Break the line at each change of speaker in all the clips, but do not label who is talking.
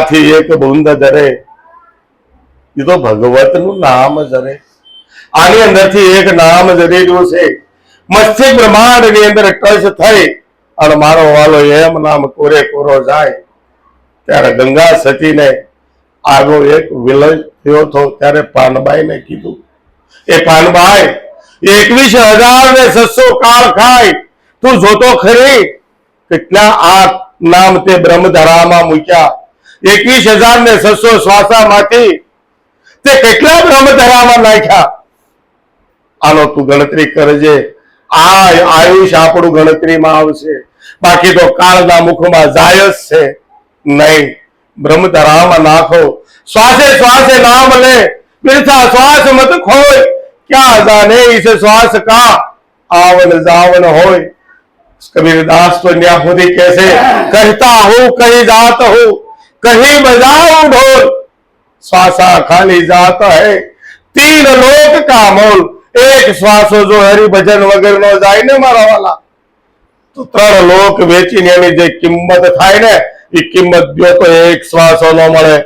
આમાંથી એક બુંદ ધરે એ તો ભગવતનું નામ ધરે. આની અંદરથી એક નામ ધરેલું છે. મસ્તિષ્ક બ્રહ્માંડ ની અંદર ટચ થઈ અને મારો વાલો એમ નામ કોરે કોરો જાય ત્યારે ગંગા સતીને આગો એક વિલય થયો હતો. ત્યારે પાનબાઈને કીધું, એ પાનબાઈ 21,600 કાળ ખાય તું જોતો ખરી કેટલા આ નામ તે બ્રહ્મધરામાં મૂક્યા. 21,600 શ્વાસામાંથી તે કેટલા બ્રહ્મધરામાં નાખ્યા. આનો તું ગણતરી કરજે. આ આયુષ આપણું ગણતરીમાં આવશે, બાકી તો કાળના મુખમાં જાય જ છે નહીં. બ્રહ્મધરામાં નાખો. શ્વાસે શ્વાસે નામ ले बिरथा श्वास मत खोय क्या जाने इस श्वास का आवन जावन होय. कबीरदास तो न्याहुदी कैसे कहता हूँ कहीं जात हूँ कहीं बजाऊं ढोल श्वासा खाली जाता है 3 लोक का मोल. एक श्वासो जो हरि भजन वगैरह नो जाए ने मारा वाला तो 3 लोक વેચીને એની જે કિંમત થાય ને એ કિંમત જો તો એક શ્વાસો નો મળે.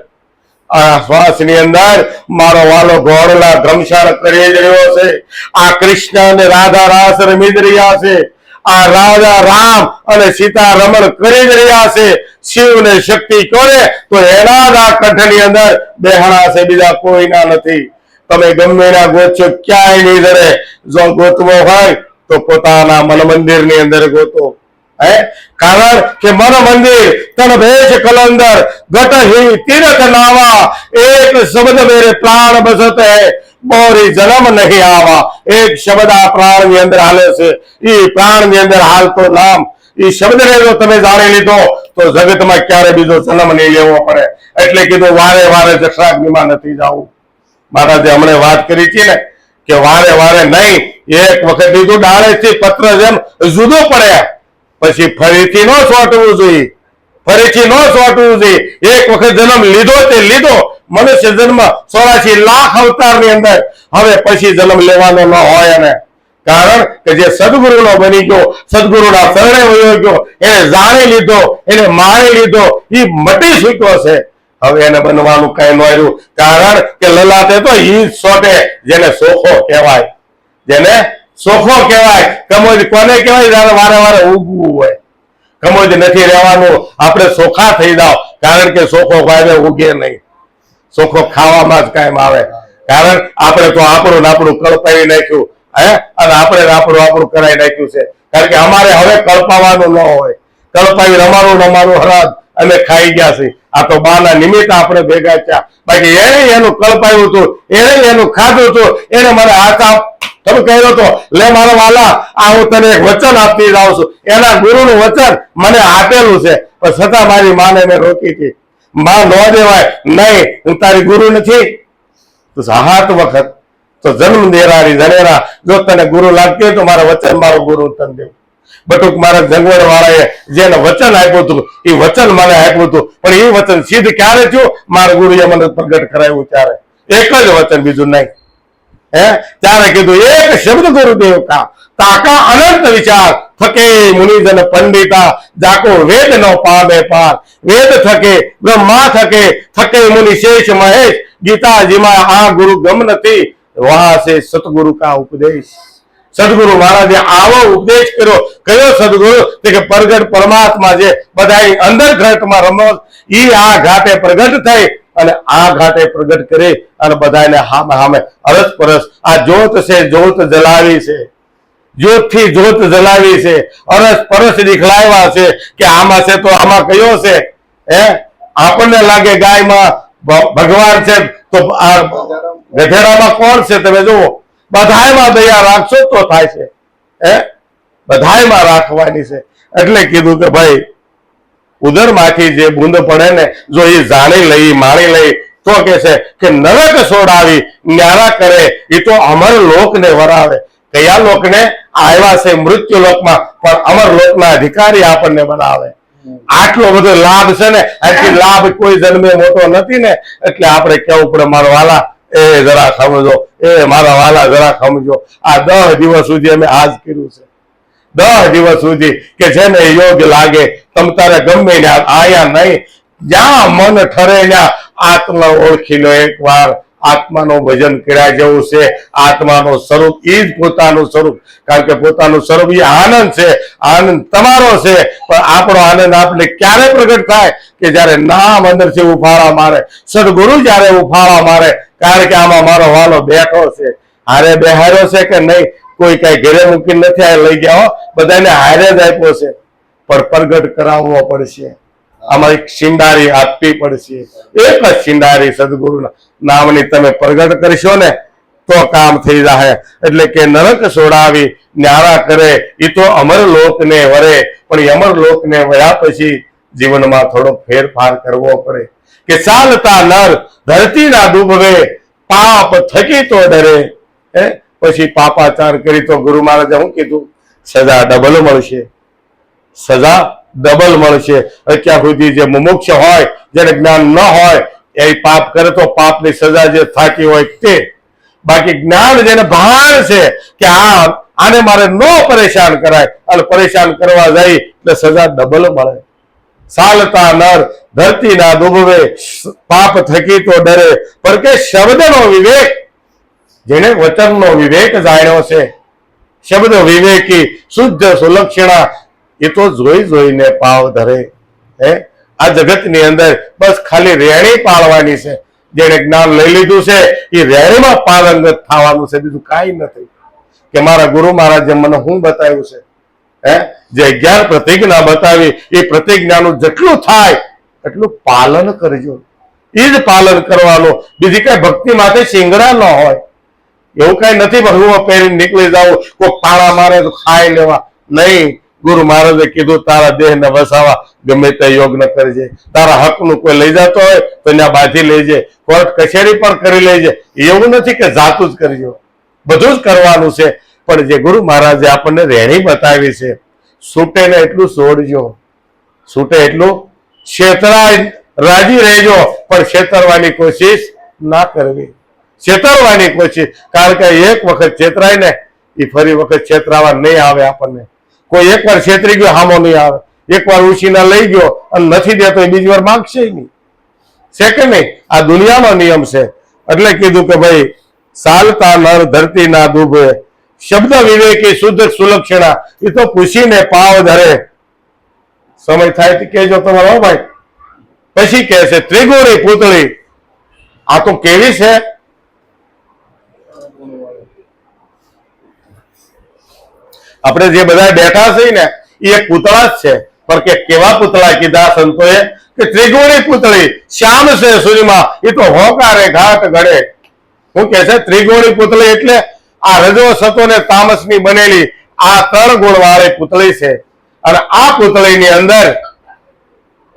આ શ્વાસની અંદર મારો વાલો ઘોડલા ધમશાળ કરી જ રહ્યો છે. આ કૃષ્ણ અને રાધા રાસ રમી જ રહ્યા છે. આ રાજા રામ અને સીતા રમણ કરી જ રહ્યા છે. શિવ ને શક્તિ કોને તો એના જ આ કંઠની અંદર બેહણા છે, બીજા કોઈના નથી. તમે ગમે ના ગોચો ક્યાંય નહીં ધરે. જો ગોતવો હોય તો પોતાના મન મંદિર ની અંદર ગોતો. કારણ કે મન મંદિર તન ભેષ કલંદર ઘટ ही तीरथ नावा एक शब्द मेरे प्राण बसत है बोरी जन्म नहीं आवा. एक शब्द आ प्राण ની અંદર હાલે છે. એ પ્રાણ ની અંદર હાલતો નામ એ શબ્દ ને જો તમે જાણી લીધો તો જગતમાં ક્યારે બીજો જન્મ નહીં લેવો પડે. એટલે કીધું વારે વારે જઠરાગ્નિમાં નથી જવું. મહારાજે હમણે વાત કરી હતી ને કે વારે વારે નહીં, એક વખત લીધું ડાળેથી પત્ર જેમ જુદું પડે પછી ફરીથી નો છોટવું જોઈએ. ફરીથી નો છોટવું જોઈએ. એક વખત જન્મ લીધો તે લીધો. મનુષ્ય જન્મ 84 લાખ અવતાર ની અંદર હવે પછી જન્મ લેવાનો ન હોય. એને કારણ કે જે સદગુરુ નો બની ગયો, સદગુરુના શરણે વયો ગયો, એને જાણી લીધો, એને માણી લીધો, એ મટી ચૂક્યો છે. હવે એને બનવાનું કઈ ન રહ્યું. કારણ કે લલાટે તો ઈ સોટે જેને સોખો કહેવાય, જેને સોખો કહેવાય. કમોજ કોને કહેવાય? જયારે વારે વારે ઉગવું હોય. કમોજ નથી રહેવાનું. આપણે સોખા થઈ જાવ. કારણ કે સોખો વારે ઉગે નહીં. સોખો ખાવામાં જ કાયમ આવે. કારણ આપણે તો આપણું કળપાવી નાખ્યું અને આપણે આપણું કરાવી નાખ્યું છે. કારણ કે અમારે હવે કળપાવાનું ન હોય. કળપાવી રમારું હરાજ અમે ખાઈ ગયા છે. આ તો બાના નિમિત્ત આપણે ભેગા થયા. બાકી એને એનું કળપાયું હતું, એને એનું ખાધું હતું. એને મને હાથ તમે કહ્યો હતો લે મારો વાલા આ હું તને એક વચન આપતી જાઉં છું. એના ગુરુનું વચન મને આપેલું છે પણ છતાં મારી માને મેં રોકી હતી. માં ન દેવાય નહીં, હું તારી ગુરુ નથી. તો 7 વખત તો જન્મ દેરારી જનેરા જો તને ગુરુ લાગતી હોય તો મારા વચન મારો ગુરુ તને દેવું. બટુક મારા જંગવડ વાળાએ જેને વચન આપ્યું હતું એ વચન મને આપ્યું હતું. પણ એ વચન સિદ્ધ ક્યારે થયું? મારા ગુરુએ મને પ્રગટ કરાવ્યું ત્યારે. એક જ વચન, બીજું નહીં. ત્યારે કીધું એક શબ્દ ગુરુદેવ કા તાકા અનંત વિચાર થકે મુનિજન પંડિતા જાકો વેદ નો પામે પાર. વેદ થકે બ્રહ્મા થકે થકે મુનિ શેષ મહેશ. ગીતાજીમાં આ ગુરુ ગમ નથી વહાં સે સતગુરુ કા ઉપદેશ. સદગુરુ મહારાજે આવો ઉપદેશ કર્યો. કયો સદગુરુ? કે પ્રગટ પરમાત્મા જે બધા અંદર ઘાટમાં રમો ઈ આ ઘાટે પ્રગટ થઈ અને આ ઘાટે પ્રગટ કરી અને બધાને હામે હામે અરસ પરસ આ જ્યોત છે, જ્યોત જલાવી છે. જ્યોત થી જ્યોત જલાવી છે. અરસ પરસ દીખલાવ્યા છે કે આમાં છે તો આમાં કયો છે? આપણને લાગે ગાયમાં ભગવાન છે તો આ ગધેડામાં કોણ છે? તમે જુઓ, બધાયમાં દયા રાખશો તો થાય છે. બધાયમાં રાખવાની છે. એટલે કીધું કે ભાઈ ઉદરમાંથી જે બુંદ પડે ને જો એ જાણી લઈ માણી લઈ તો કે છે કે નરક છોડાવી ન્યારા કરે એ તો અમર લોકને વરાવે. કયા લોકને? આવ્યા છે મૃત્યુ લોકમાં પણ અમર લોકના અધિકારી આપણને બનાવે. આટલો બધો લાભ છે ને, આટલી લાભ કોઈ જન્મે મોટો નથી ને. એટલે આપણે કેવું પડે મારો વાલા એ જરા સમજો, એ મારા વાલા જરા સમજો. આ 10 દિવસ સુધી અમે આજ કર્યું છે. 10 દિવસ સુધી કે જેને યોગ્ય લાગે તમ તારે ગમે ને આયા નહીં જ્યાં મન ઠરે ત્યાં આત્મા ઓળખી લો. એકવાર આત્માનું ભજન કર્યા જેવું છે. આત્માનું સ્વરૂપ એ જ પોતાનું સ્વરૂપ, કારણ કે પોતાનું સ્વરૂપ એ આનંદ છે. આનંદ તમારો છે, પણ આપણો આનંદ આપણે ક્યારે પ્રગટ થાય કે જ્યારે નામ અંદરથી ઉફાળા મારે, સદગુરુ જ્યારે ઉફાળા મારે. કારણ કે આમાં મારો વાલો બેઠો છે. હારે બેહાર્યો છે કે નહીં, કોઈ કઈ ઘરે મૂકી નથી આ લઈ ગયા, બધાને હારે જ આપ્યો છે, પણ પ્રગટ કરાવવો પડશે. આમાં એક શિંડારી આપવી પડશે. એક જ શિંડારી સદગુરુના નામની તમે પ્રગટ કરશો ને તો કામ થઈ જાય. એટલે કે નરક છોડાવી ન્યારા કરે એ તો અમરલોકને વરે, પણ અમરલોકને વયા પછી જીવનમાં થોડો ફેરફાર કરવો પડે. કે ચાલતા નર ધરતીના ડૂબવે, પાપ થકી તો ડરે. પછી પાપાચાર કરી તો ગુરુ મહારાજે શું કીધું? સજા ડબલ મળશે. સજા ડબલ મળશે. અત્યાર સુધી જે મુમુક્ષ હોય, જેને જ્ઞાન ન હોય, એ પાપ કરે તો પાપની સજા જે થતી હોય તે. બાકી જ્ઞાન જેને ભાન છે કે આને મારે ન પરેશાન કરાય, અને પરેશાન કરવા જાય એટલે સજા ડબલ મળે. ચાલતા નર ધરતી ના ડૂબવે, પાપ થકી તો ડરે. પણ કે શબ્દનો વિવેક, જેને વચનનો વિવેક જાણ્યો છે, શબ્દ વિવેકી શુદ્ધ સુલક્ષણા, એ તો જોઈ જોઈને પાવ ધરે. આ જગતની અંદર બસ ખાલી રેણી પાળવાની છે. જેને જ્ઞાન લઈ લીધું છે એ રેણીમાં પારંગત થવાનું છે, બીજું કાંઈ નથી. કે મારા ગુરુ મહારાજે મને શું બતાવ્યું છે, જે 11 પ્રતિજ્ઞા બતાવી, એ પ્રતિજ્ઞાનું જેટલું થાય એટલું પાલન કરજો. એ જ પાલન કરવાનું. બીજી કઈ ભક્તિ માટે શિંગડા ન હોય, એવું કઈ નથી. પણ હું પહેરીને નીકળી જાઉં, કોઈ પાળા મારે તો ખાઈ લેવા નહીં. ગુરુ મહારાજે કીધું તારા દેહને વસાવા ગમે તે યોગ ન કરજે. તારા હકનું કોઈ લઈ જતો હોય તો ત્યાં બાંધી લેજે, કોર્ટ કચેરી પણ કરી લેજે. એવું નથી કે જાતું જ કરજો, બધું જ કરવાનું છે. પણ જે ગુરુ મહારાજે આપણને રેણી બતાવી છે, છૂટે ને એટલું છોડજો, છૂટે એટલું છેતરાય રાજી રહેજો, પણ છેતરવાની કોશિશ ના કરવી. છેતરવાની કોશિશ, કારણ કે એક વખત છેતરાય ને એ ફરી વખત છેતરાવા નહીં આવે આપણને. કોઈ એકવાર છેતરી ગયો હામો નહીં આવે. એકવાર ઉછીના લઈ ગયો અને નથી દેતો એ બીજી વાર માંગશે નહીં. છે કે નહીં? આ દુનિયાનો નિયમ છે. એટલે કીધું કે ભાઈ ચાલતા નર ધરતી ના ડૂબે, શબ્દ વિવેકી શુદ્ધ સુલક્ષણા, એ તો પૂછીને પાવ ધરે. સમય થાય તો કેજો તમારો ભાઈ. પછી કે છે ત્રિગુણી પૂતળી. આ તો કેવી છે? આપણે જે બધા બેઠા છે ને એ એક પૂતળા જ છે. પણ કે કેવા પૂતળા કીધા સંતોએ? કે ત્રિગુણી પૂતળી, શ્યામ છે સૂર્યમાં, એ તો હોકારે ઘાટ ઘડે. શું કે છે? ત્રિગુણી પૂતળી એટલે આ રજો સતો ને તામસની બનેલી આ 3 ગુણ વાળી પૂતળી છે. અને આ પૂતળીની અંદર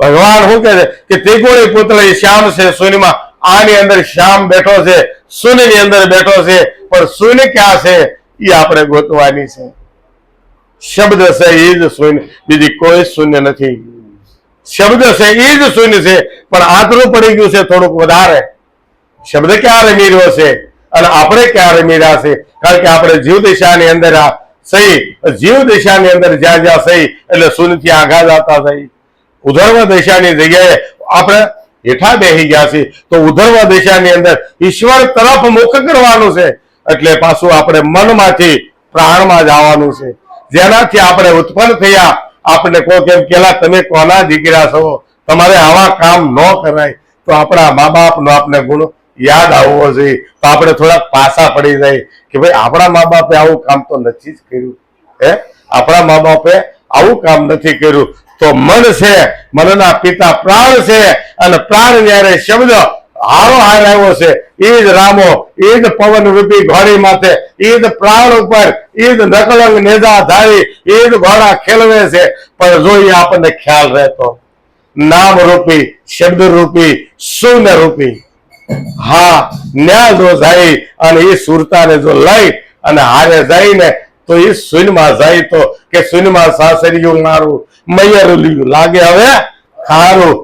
ભગવાન શું કે છે કે ત્રિગુણી પૂતળી શ્યામ છે શૂન્યમાં. આની અંદર શ્યામ બેઠો છે, શૂન્યની અંદર બેઠો છે. પણ શૂન્ય ક્યાં છે એ આપણે ગોતવાની છે. શબ્દ છે એ જ શૂન્ય, બીજી કોઈ શૂન્ય નથી. શબ્દ છે એ જ શૂન્ય છે, પણ આતરું પડી ગયું છે થોડુંક વધારે. શબ્દ ક્યાં રમીર્યો છે અને આપણે ક્યાં રમીર્યા છે? કારણ કે આપણે જીવ દિશાની અંદર સહી, જીવ દિશાની અંદર જ્યાં જ્યાં સહી એટલે શૂન્યથી આઘા જતા થઈ. ઉધર્વ દિશાની જગ્યાએ આપણે હેઠા બેસી ગયા છે, તો ઉધર્વ દિશાની અંદર ઈશ્વર તરફ મુખ કરવાનું છે. એટલે પાછું આપણે મનમાંથી પ્રાણમાં જવાનું છે. જેનાથી આપણે ઉત્પન્ન થયા, આપણે કોઈ કેમ કેલા તમે કોના દીકરા છો, તમારે આવા કામ ન કરાય. તો આપણા મા બાપનો આપણે ગુણ યાદ આવવો જોઈએ. તો આપણે થોડાક પાછા પડી જાય કે ભાઈ આપણા મા બાપે આવું કામ તો નથી જ કર્યું. આપણા મા બાપે આવું કામ નથી કર્યું. તો મન છે, મનના પિતા પ્રાણ છે. અને પ્રાણ જ્યારે શબ્દ હારો હાર આવ્યો છે, એ જ રામો, એ જ પવન રૂપી ઘોડી માથે, એ જ પ્રાણ ઉપર, એ જ નકલંગ નેજા ધારી, એ જ ઘોડા ખેલવે છે. પણ જો એ આપણને ખ્યાલ રહેતો, નામ રૂપી, શબ્દ રૂપી, શૂન્ય રૂપી, હા ન્યા જો જાય અને એ સુરતાને જો લઈ અને હારે જઈને તો એ શૂન્યમાં જાય. તો કે શૂન્યમાં સાસરિયું મારું મૈયરું લાગે હવે ખારું.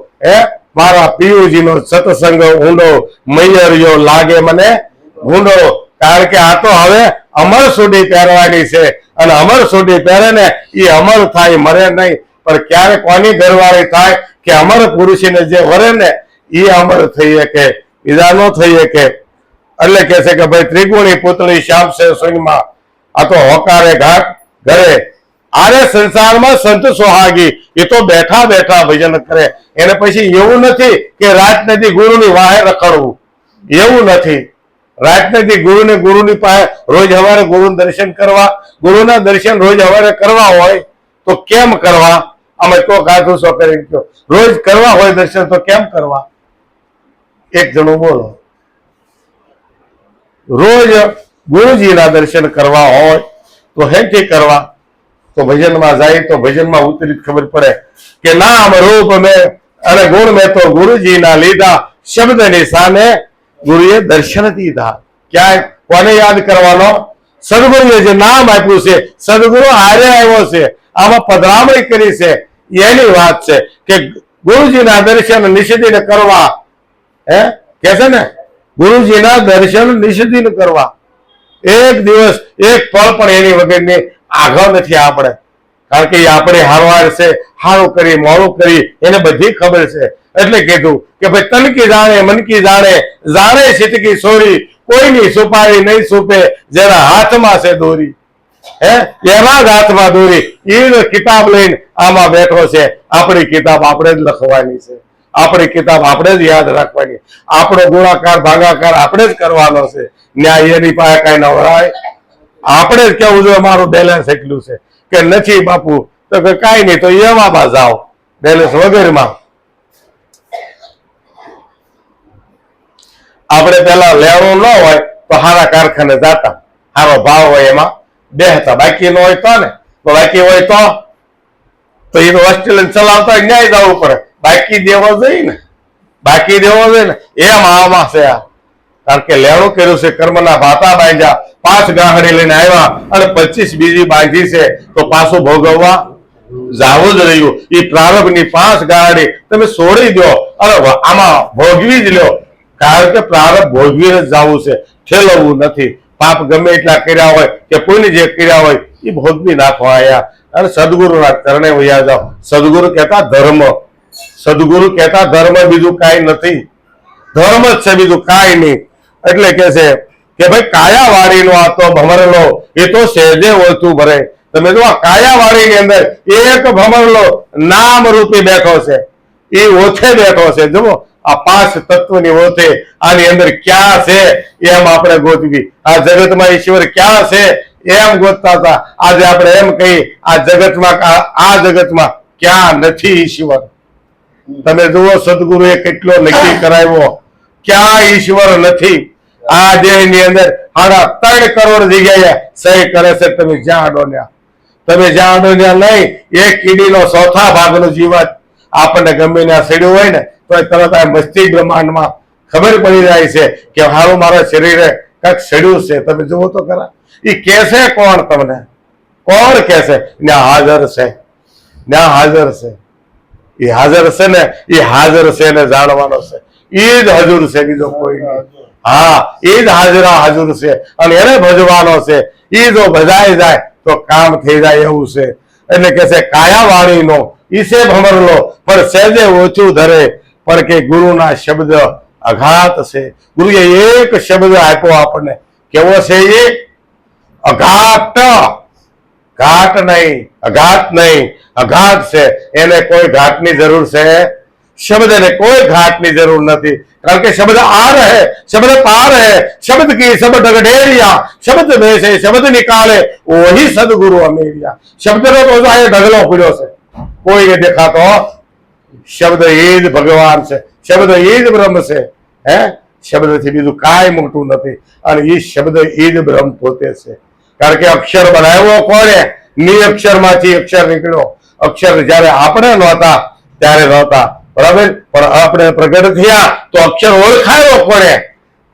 મારા પિયુજીનો સત્સંગ ઊંડો, મૈયરિયો લાગે મને ઊંડો. કારણ કે આ તો હવે અમર સુડી પહેરવાની છે. અને અમર સુડી પહેરે ને એ અમર થાય, મરે નહીં. પણ ક્યારે કોની ઘરવાળી થાય કે અમર પુરુષને જે વરે ને એ અમર થઈ શકે, બીજા નો થઈ શકે. એટલે કે છે કે ભાઈ ત્રિગુણી પુતળી શ્યામ છે સોઈમાં, આ તો હોકારે ઘાટ ઘરે. આરે સંસારમાં સંત સોહાગી, એ તો બેઠા બેઠા ભજન કરે. એને પછી એવું નથી કે રાત નથી ગુરુની વાહે રખડવું, એવું નથી. રાત નથી ગુરુની પાસે રોજ સવારે ગુરુ દર્શન કરવા, ગુરુના દર્શન રોજ સવારે કરવા હોય તો કેમ કરવા? અમે તો ગાધું સો કરી ગયો. રોજ કરવા હોય દર્શન તો કેમ કરવા? એક જણું બોલો. રોજ ગુરુજીના દર્શન કરવા હોય તો હેથી કરવા? તો ભજનમાં જાય તો ભજનમાં ઉતરી ખબર પડે કે નામ રૂપ મેં અને ગુણ મેં તો ગુરુજીના લીધા, શબ્દની સામે ગુરુએ દર્શન દીધા. ક્યાંય કોને યાદ કરવાનો? સદગુરુએ જે નામ આપ્યું છે, સદગુરુ હારે આવ્યો છે, આમાં પધરામણી કરી છે, એની વાત છે કે ગુરુજીના દર્શન નિષેધીને કરવા. કે છે ને ગુરુજીના દર્શન નિષેધીને કરવા. એક દિવસ એક પળ પણ એની વગરની આગળ નથી આપણે. કારણ કે આપણે હારવાર છે, હારું કરી મોડું કરી એને બધી ખબર છે. એટલે કીધું કે ભાઈ તનકી જાણે મનકી જાણે, જાણે સિતકી સોરી, કોઈની સુપારી નહીં સુપે જેના હાથમાં છે દોરી. એના જ હાથમાં દોરી. એ કિતાબ લઈને આમાં બેઠો છે. આપણી કિતાબ આપણે જ લખવાની છે, આપણી કિતાબ આપણે જ યાદ રાખવાની, આપણો ગુણાકાર ભાગાકાર આપણે જ કરવાનો છે. ન્યાય એની પાસે કઈ નવરાય? આપણે જ કેવું જોઈએ મારું બેલેન્સ એટલું છે કે નથી બાપુ, તો કે કાંઈ નહીં, તો એવામાં જાઓ બેલેન્સ વગરમાં. આપણે પેલા લેણું ન હોય તો સારા કારખાને જતા, સારો ભાવ હોય એમાં બેહતા. બાકી ન હોય તો ને, બાકી હોય તો એ તો હોસ્ટેલ ચલાવતા ન્યાય જવું પડે. બાકી દેવો જોઈએ ને, બાકી દેવો જોઈએ ને. એમ આમાં છે. કારણ કે લેણું કર્યું છે, કર્મના ભાતા બાંધ્યા, 5 ગાંહડી લઈને આવ્યા અને 25 બીજી બાંધી છે, તો પાછું ભોગવવા જાવું જ રહ્યું. એ પ્રારંભની 5 ગાંહડી તમે છોડી દો અને આમાં ભોગવી જ લ્યો. કારણ કે પ્રારંભ ભોગવી જ જવું છે, ઠેલવવું નથી. પાપ ગમે એટલા કર્યા હોય કે કોઈને જે કર્યા હોય એ ભોગવી નાખવા આવ્યા અને સદગુરુના ચરણે વયા જાઓ. સદગુરુ કહેતા ધર્મ, સદગુરુ કહેતા ધર્મ બીજું કાંઈ નથી, ધર્મ જ છે, બીજું કાંઈ નહીં. એટલે કે છે કે ભાઈ કાયાવાળીનો આ તો ભમરલો, એ તો સહેજે ઓછું ભરે. તમે જો આ કાયાવાળીની અંદર એક ભમરલો નામ રૂપી બેઠો છે, એ ઓછે બેઠો છે. જુઓ આ 5 તત્વની ઓછે આની અંદર ક્યાં છે એમ આપણે ગોતવી. આ જગતમાં ઈશ્વર ક્યાં છે એમ ગોતતા હતા. આજે આપણે એમ કહી આ જગતમાં ક્યાં નથી ઈશ્વર. તમે જુઓ સદગુરુએ કેટલો નક્કી કરાવ્યો, ક્યાં ઈશ્વર નથી. આ દેહની અંદર 3.5 કરોડ જગ્યાએ સહી કરે છે. તમે જ્યાં અડોન્યા, તમે જ્યાં અડોન્યા નહીં, એક કીડીનો 1/4 ભાગનું જીવન આપણને ગમે ત્યાં સડ્યું હોય ને તો તરત આ મસ્તી બ્રહ્માંડમાં ખબર પડી જાય છે કે હારું મારા શરીરે કંઈક સડ્યું છે. તમે જુઓ તો ખરા. એ કહેશે કોણ તમને? કોણ કહેશે? ત્યાં હાજર છે, ત્યાં હાજર છે. એ હાજર છે ને, એ હાજર છે ને જાણવાનો છે. એ જ હજુર છે, બીજો કોઈ નહીં. હા, એ જ હાજરા હજુર છે અને એને ભજવાનો છે. એ જો ભજાઈ જાય તો કામ થઈ જાય એવું છે. એટલે કે છે કાયાવાળીનો ઈસે ભમરલો પણ સહેજે ઓછું ધરે, પણ કે ગુરુના શબ્દ અઘાત છે. ગુરુએ એક શબ્દ આપ્યો આપણને, કેવો છે એ? અઘાત. ઘાટ નહીં, અઘાત નહીં, અઘાત છે. એને કોઈ ઘાટની જરૂર છે? શબ્દને કોઈ ઘાટની જરૂર નથી. કારણ કે શબ્દ આ રહે, શબ્દ પાર રહે, શબ્દ કી શબ્દ ઢગઢેરિયા, શબ્દ બેસે શબ્દ નિકાલે, વહી સદગુરુ અમેરિયા. શબ્દનો તો આ ઢગલો પડ્યો છે, કોઈને દેખાતો. શબ્દ એ જ ભગવાન છે, શબ્દ એ જ બ્રહ્મ છે. શબ્દથી બીજું કાંઈ મોટું નથી અને એ શબ્દ એ જ બ્રહ્મ પોતે છે. કારણ કે અક્ષર બનાવ્યો કોણે? નિઅક્ષરમાંથી અક્ષર નીકળ્યો. અક્ષર જ્યારે આપણે નહોતા ત્યારે નહોતા, બરાબર, પણ આપણે પ્રગટ થયા તો અક્ષર ઓળખાયો કોણે?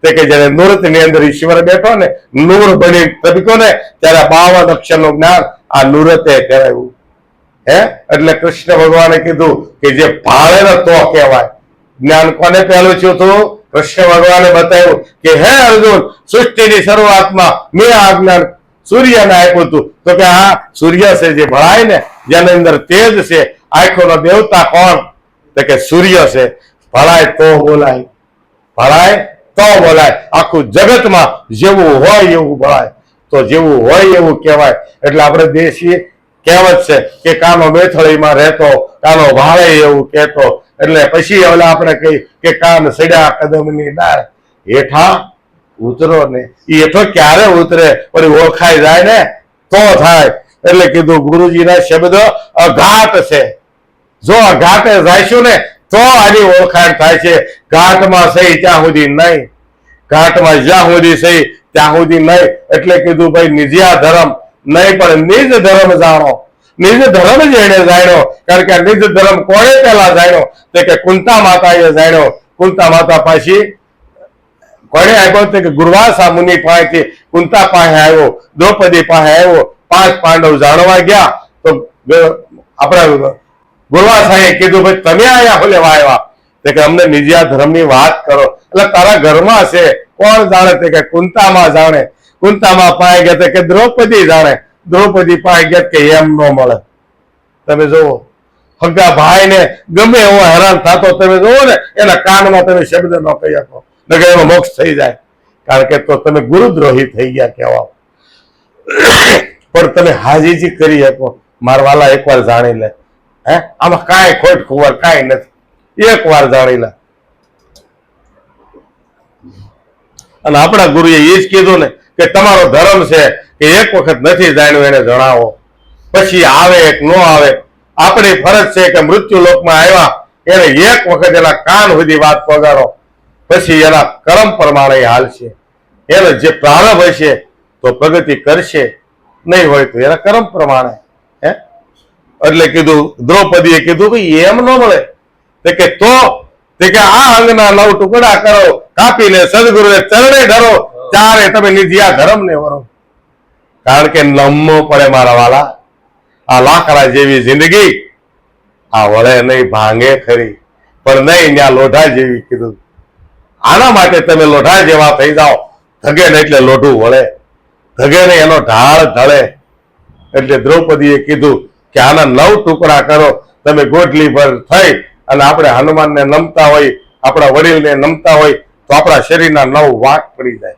તે કે જયારે નૂરતની અંદર ઈશ્વર બેઠો ને, નૂર બની તબક્યો ને, ત્યારે 52 અક્ષરનું જ્ઞાન આ નૂરતે કહેવાયું. એટલે કૃષ્ણ ભગવાને કીધું કે જે ભાળે ને તો કહેવાય. જ્ઞાન કોને પહેલું થયું હતું? કૃષ્ણ ભગવાને બતાવ્યું કે હે અર્જુન, સૃષ્ટિની શરૂઆતમાં મેં આ જ્ઞાન સૂર્યને આપ્યું હતું. તો કે હા, સૂર્ય છે જે ભળાય ને, જેની અંદર તેજ છે. આંખોનો દેવતા કોણ? તો કે સૂર્ય છે, ભળાય તો બોલાય, ભળાય તો બોલાય. આખું જગતમાં જેવું હોય એવું ભળાય, તો જેવું હોય એવું કહેવાય. એટલે આપણે દેશી કહેવત છે કે કાનો બેથળીમાં રહેતો, કાનો ભાળે એવું કહેતો. એટલે પછી ઓલા આપણે કહી કે કાન સડ્યા કદમની ડાળ, હેઠા ઉતરો ને. એ હેઠો ક્યારે ઉતરે? પણ ઓળખાઈ જાય ને તો થાય. એટલે કીધું ગુરુજીના શબ્દ અઘાટ છે. જો અઘાટે જઈશું ને તો આની ઓળખાણ થાય છે. ઘાટમાં સહી ત્યાં સુધી નહીં, ઘાટમાં જ્યાં સુધી સહી ત્યાં સુધી નહીં. એટલે કીધું ભાઈ નિજ્યા ધર્મ નહીં પણ નિજ ધર્મ જાણો. નિજ ધર્મ જ એને જાણ્યો. કારણ કે નિજ ધર્મ કોણે પહેલા જાણ્યો? તો કે કુંતા માતાએ જાણ્યો. કુંતા માતા પાછી કોણે આપ્યો? તો કે ગુરવાસા મુનિ પાસેથી કુંતા પાસે આવ્યો, દ્રૌપદી પાસે આવ્યો. 5 પાંડવ જાણવા ગયા તો આપણા ગુરવાસાએ કીધું ભાઈ તમે અહીંયા લેવા આવ્યા? તો કે અમને નિજ્યા ધર્મની વાત કરો. એટલે તારા ઘરમાં છે કોણ જાણે? તો કે કુંતામાં જાણે. કુંતામાં પાસે ગયા તો કે દ્રૌપદી જાણે. દ્રૌપદી પાસે ગયા કે એમ ન મળે. તમે જોવો હગા ભાઈ ને ગમે એવો હેરાન થતો તમે જોવો ને એના કાનમાં તમે શબ્દ ન કહી શકો, નકર એનો મોક્ષ થઈ જાય. કારણ કે તો તમે ગુરુદ્રોહી થઈ ગયા કહેવા. પણ તમે હાજીજી કરી શકો. મારવાલા એકવાર જાણી લે, હે આમાં કાંઈ ખોટ ખુવાર કાંઈ નથી, એકવાર જાણી લે. અને આપણા ગુરુએ એ જ કીધું ને કે તમારો ધર્મ છે કે એક વખત નથી જાણ્યું એને જણાવો, પછી આવે કે ન આવે. આપણી ફરજ છે કે મૃત્યુ લોકમાં આવ્યા એને એક વખત એના કાન સુધી વાત પગાડો, પછી એના કર્મ પ્રમાણે હાલશે. એને જે પ્રારંભ હશે તો પ્રગતિ કરશે, નહીં હોય તો એના કર્મ પ્રમાણે. હે એટલે કીધું દ્રૌપદીએ કીધું ભાઈ એમ ન મળે. તો કે તો આ અંગના 9 ટુકડા કરો, કાપીને સદગુરુને ચરણે ધરો, ત્યારે તમે નિજ્યા ધર્મ ને વરો. કારણ કે લંબો પડે મારા વાલા. આ લાકડા જેવી જિંદગી આ વળે નહીં, ભાંગે ખરી પણ નહીં ત્યાં લોઢા જેવી. કીધું આના માટે તમે લોઢા જેવા થઈ જાઓ. ધગે ને એટલે લોઢું વળે, ધગે ને એનો ઢાળ ઢળે. એટલે દ્રૌપદીએ કીધું કે આના 9 ટુકડા કરો. તમે ગોટલી ભર થઈ અને આપણે હનુમાનને નમતા હોય, આપણા વડીલને નમતા હોય તો આપણા શરીરના 9 વાંક પડી જાય,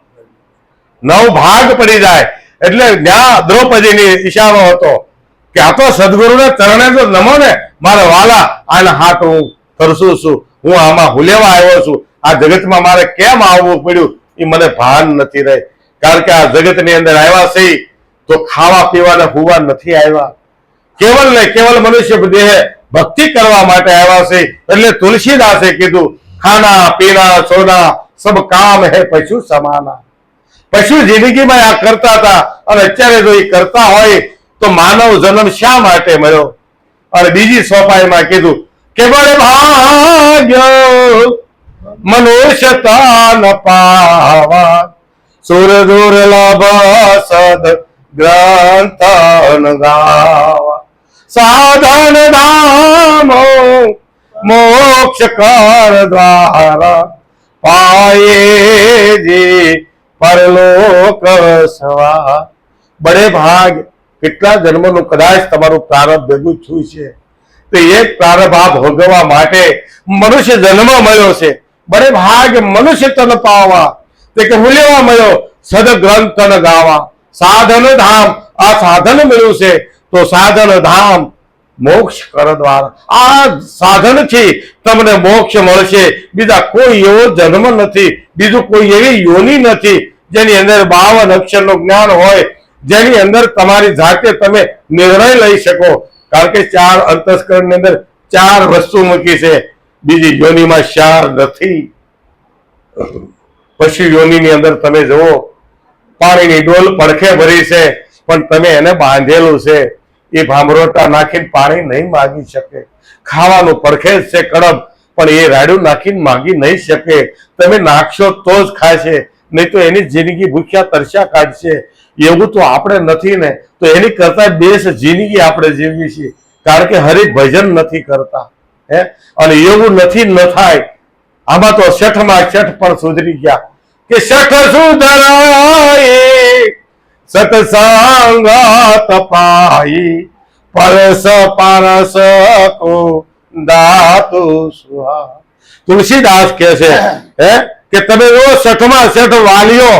9 ભાગ પડી જાય. એટલે ત્યાં દ્રૌપદીની ઈશારો હતો કે આ તો સદગુરુને ચરણે તો નમો ને મારા વાલા, આના હાથ હું કરશું છું, હું આમાં હુલેવા આવ્યો છું. આ જગતમાં મારે કેમ આવવું પડ્યું એ મને ભાન નથી રહે. કારણ કે આ જગતની અંદર આવ્યા છે તો ખાવા પીવાને હુવા નથી આવ્યા. કેવલ ને કેવલ મનુષ્ય દેહ ભક્તિ કરવા માટે આવ્યા છે. એટલે તુલસીદાસે કીધું ખાના પીના સોના સબ કામ હે પશુ સમાના. પશુ જિંદગીમાં આ કરતા હતા અને અત્યારે જો એ કરતા હોય તો માનવ જન્મ શા માટે મળ્યો? અને બીજી સોપાઈમાં કીધું કે બળે ભાગ્ય મનુષ્ય તાન પાવા, સુર દુર્લભ સદ ગ્રંથ ગાવા, સાધન ધામો મોક્ષ કર દ્વારા, પાયે જી પરલોક સવા. બડે ભાગ કેટલા જન્મનું કદાચ તમારું પ્રારબ્ધ ભેગું થયું છે તો એક પ્રારબ્ધ આ ભોગવવા માટે મનુષ્ય જન્મ મળ્યો છે. બડે ભાગ મનુષ્ય તન પાવા, તે કે હુલેવા મળ્યો સદગ્રંથ તન ગાવા. સાધન ધામ, આ સાધન મળ્યું છે તો સાધન ધામ મોક્ષ કર દ્વારા. આ સાધનથી તમને મોક્ષ મળશે. બીજા કોઈ એવો જન્મ નથી, બીજું કોઈ એવી યોની નથી જેની અંદર 52 અક્ષરનું જ્ઞાન હોય, જેની અંદર તમારી જાતે તમે નિર્ણય લઈ શકો. કારણ કે 4 અંતસ્કરણની અંદર 4 વસ્તુ મૂકી છે, બીજી યોનીમાં 4 નથી. પછી યોનીની અંદર તમે જુઓ પાણીની ડોલ પડખે ભરી છે પણ તમે એને બાંધેલું છે. એ ભામરોટા નાખીને પાણી નહીં માગી શકે. ખાવાનું પડખે જ છે કડબ, પણ એ રાડું નાખીને માગી નહીં શકે. તમે નાખશો તો જ ખાશે, નહીં તો એની જિંદગી ભૂખ્યા તરસ્યા કાઢશે. એવું તો આપણે નથી ને, તો એની કરતા બેસ જિંદગી આપણે જીવવી છે. કારણ કે હરિભજન નથી કરતા. હે અને એવું નથી ન થાય. આમાં તો 6માં 6 પણ સુધરી ગયા કે 6 સુધરાય સતસંગ તપાઈ, પરસ પારસ કો દાતુ સુહા. તુલસીદાસ કહે છે કે તમે જો શઠમાં શઠ વાલીઓ,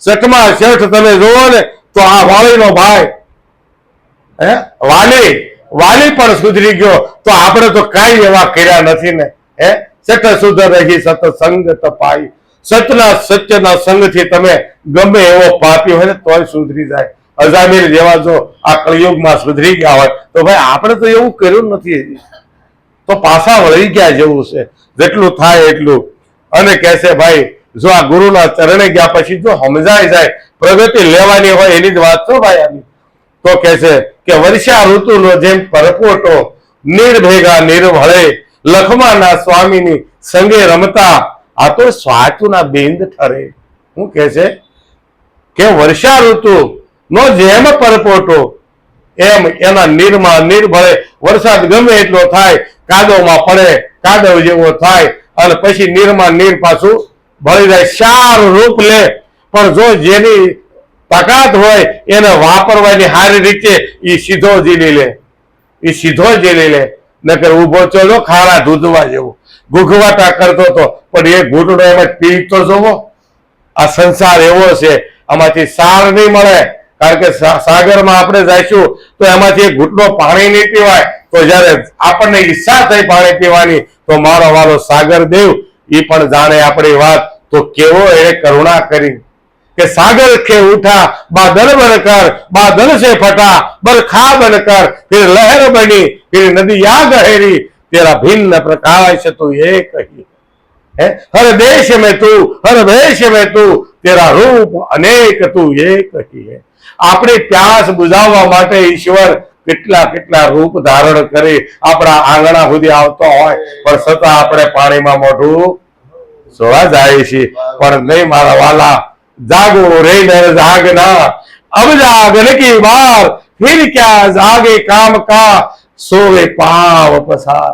શઠમાં શઠ તમે જોવો ને તો આ વાલીનો ભાઈ વાલી પણ સુધરી ગયો, તો આપણે તો કઈ એવા કર્યા નથી ને. શઠ સુધર રહી સતસંગ તપાઈ. સત્યના સંગથી તમે ગમે એવો પાપી હોય ને તોય સુધરી જાય. અજામીર જેવા જો આ કળિયુગમાં સુધરી ગયા હોય તો ભાઈ આપણે તો એવું કર્યું નથી, તો પાછા વળી ગયા જેવું છે. જેટલું થાય એટલું. અને કહેશે ભાઈ જો આ ગુરુના ચરણે ગયા પછી જો સમજાઈ જાય, પ્રગતિ લેવાની હોય એની જ વાત છો ભાઈ આની. તો કહેશે કે વર્ષા ઋતુનો જેમ પરપોટો નિર્ભેગા નિર્ભળે લખમાના સ્વામીની સંગે રમતા આ તો સ્વાચુના બિંદ ઠરે. શું કહે છે કે વર્ષા ઋતુ નો જેમ પરપોટો એમ એના નિર્મા નિર્ભળે વરસાદ ગમે એટલો થાય, કાદવમાં પડે, કાદવ જેવો થાય અને પછી નિર્મા નીર પાછું ભળી જાય, શાર રૂપ લે. પણ જો જેની તાકાત હોય એને વાપરવાની સારી રીતે એ સીધો ઝીલી લે, એ સીધો ઝીલી લે. નકર ઉભો ચલો ખારા દૂધવા જેવો ગુગવાટા કરતો હતો, પણ એ ઘૂંટડો એમાં પી તો જોવો. આ સંસાર એવો છે, આમાંથી સાર નહીં મળે. કારણ કે સાગરમાં આપણે જઈશું તો એમાંથી એક ઘૂંટડો પાણી નહીં પીવાય. તો જયારે આપણને ઈચ્છા થઈ પાણી પીવાની તો મારો વાલો સાગર દેવ એ પણ જાણે આપણી વાત. તો કેવો એને કરુણા કરી કે સાગર કે ઉઠા બાદલ બનકર, बादल से फटा बरखा बनकर, फिर लहर बनी, फिर नदियां गहरी, तेरा भिन्न प्रकाश तू एक ही है. हर देश में तू, हर वेश में तू, तेरा रूप अनेक तू एक ही है. अपनी प्यास बुझाववा माटे ईश्वर કેટલા કેટલા રૂપ ધારણ કરી આપણા આંગણા સુધી આવતો હોય, પણ છતાં આપણે પાણીમાં મોઢું સોવા જાય છે. પણ નહીં મારા વાલા, જાગો રે નર જાગના, अब जागने की बार, फिर क्या जागे काम का, सोवे पाव पसार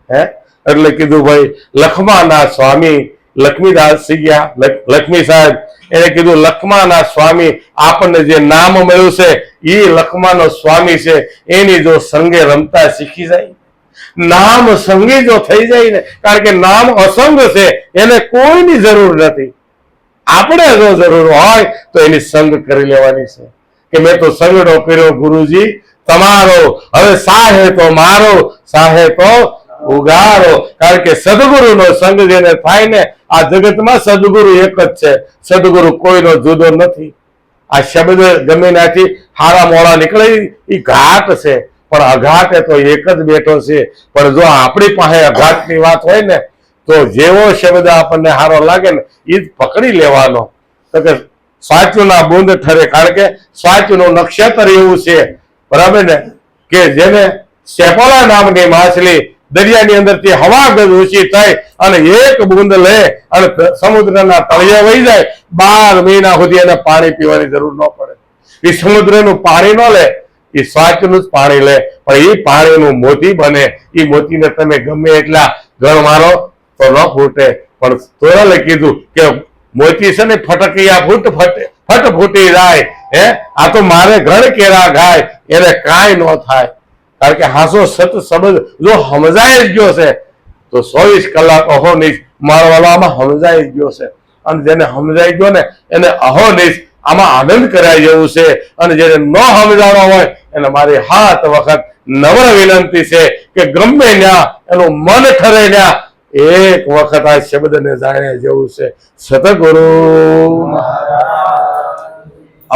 है. એટલે કીધું ભાઈ લખમાના સ્વામી લક્ષ્મીદાસ ગયા, લક્ષ્મી સાહેબ એને કીધું લખમાના સ્વામી આપણને જે નામ મળ્યું છે એ લખમાનો સ્વામી છે, એની જો સંગે રમતા શીખી જાય, નામ સંગી જો થઈ જાય ને, કારણ કે નામ અસંગ છે, એને કોઈની જરૂર નથી. આપણે જો જરૂર હોય તો એની સંગ કરી લેવાની છે કે મેં તો સંગડો કર્યો ગુરુજી તમારો, હવે સાહે તો મારો, સાહે તો ઉગારો. કારણ કે સદગુરુનો સંગ જેને થાય ને, આ જગતમાં સદગુરુ એક જ છે, સદગુરુ કોઈનો જુદો નથી. આ શબ્દ ગમે ત્યાંથી હારા મોડા નીકળે એ ઘાટ છે, પણ અઘાટે તો એક જ બેઠો છે. પણ જો આપણી પાસે અઘાટની વાત હોય ને તો જેવો શબ્દ આપણને હારો લાગે ને એ જ પકડી લેવાનો. તો કે સ્વાચુના બુંદ ઠરે, કારણ કે સ્વાચુનું નક્ષત્ર એવું છે, બરાબર ને, કે જેને સેપોલા નામની માછલી દરિયાની અંદરથી હવા ગજ ઊંચી થઈ અને એક બુંદ લે અને સમુદ્રના તળિયે વહી જાય, 12 મહિના સુધી એને પાણી પીવાની જરૂર ન પડે. એ સમુદ્રનું પાણી ન લે, એ સ્વાચનું જ પાણી લે, પણ એ પાણીનું મોતી બને. એ મોતીને તમે ગમે એટલા ગણ મારો તો ન ફૂટે. પણ તોરલે કીધું કે મોતી છે ને ફટકિયા ફૂટ ફૂટી જાય. આ તો મારે ઘણ કેરા ગાય, એને કાંઈ ન થાય. કારણ કે હાસો સત શબ્દ જો સમજાય જ ગયો છે તો 24 કલાક અહોનિશ મારવાલામાં સમજાઈ ગયો છે. અને જેને સમજાઈ ગયો ને એને અહોનિશ આમાં આનંદ કરાય જેવું છે. અને જેને ન સમજાવવા હોય એને મારી 7 વખત નમ્ર વિનંતી છે કે ગમે ત્યાં એનું મન ઠરે ત્યાં એક વખત આ શબ્દને જાણે જેવું છે. સતગુરુ મહારાજ